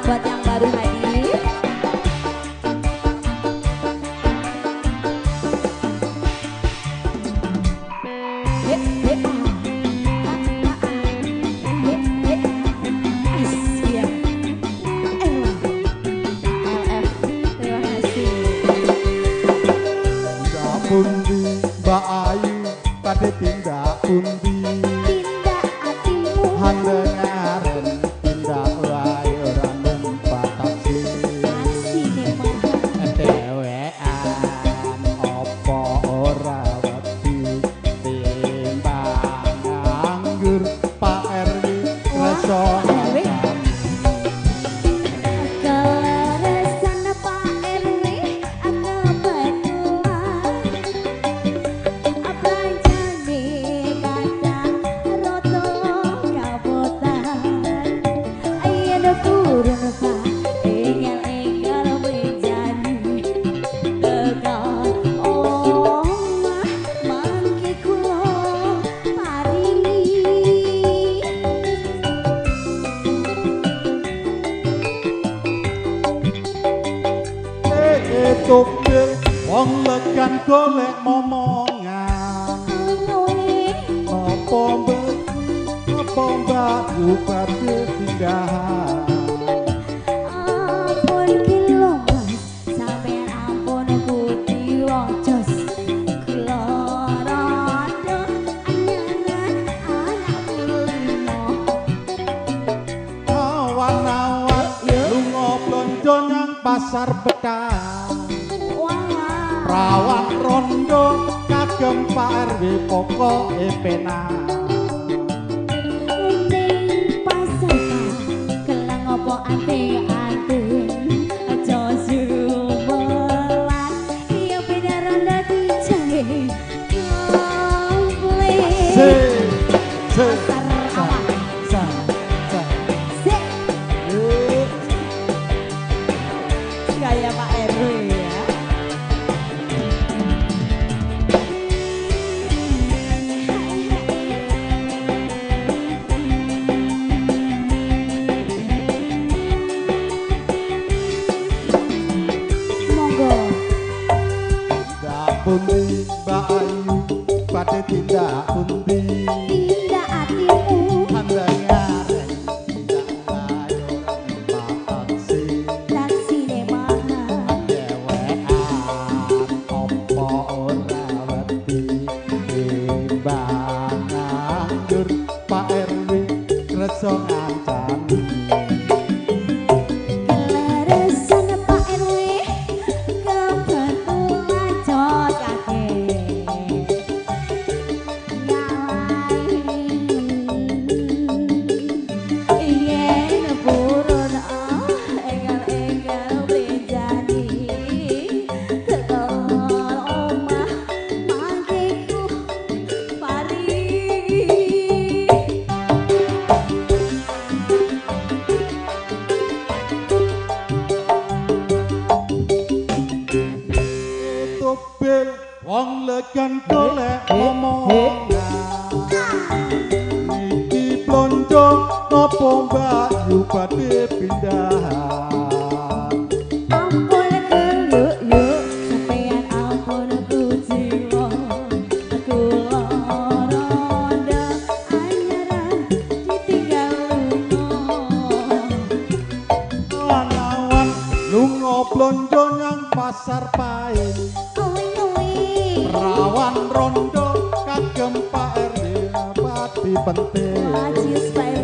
buat yang baru hadir. Hip, hip. Hip, hip. Asyik. LF, terima kasih. Tindak pundi Mbak Ayu kade tindak pundi Tindak hatimu handengaren tindak wae ora numpak taksi masih demah. dewean apa ora wedi timbang nganggur Pak RW rasa Keleresan Pak RW aku batuan apa jane kadang roto kabotan ayen purun Pak enggal menjadi tegal omah mangke kula paringi. topel wong legan golek momongan apa mbak upate pindahan Ampun kilo mas, sampean ampun putih wong jos. Kula rada anyaran anak kulino. awan-awan lunga blonjo nang pasar Betang Wah, rawan rondo kagem Pak RW pokoke penak ning pasar kelang opo ante-anten aja sumelan iya bener ronda dijange komplit. Pasar awak sik gaya Pak RW ya. Monggo. tindak pundi Mbak Ayu pada tindak pundi Tindak hatimu handengaren tindak wae ora numpak taksi taksi mahal. dewean apa ora wedi timbang nganggur Pak RW kersa ngancani Keleresan Pak RW kebetulan cocake nyalain yen purun enggal-enggal benjani tegal omah mangkeku paringi. topel wong legan golek omongan iki blonjo napa Mbak yu badhe pindahan Ampun keluk yuk sampeyan ampun kujiwa aku ronda anyaran ditinggal awan-awan lunga blonjo nang pasar Paing rawan rondo kagem Pak RW pati penting Wajis Pak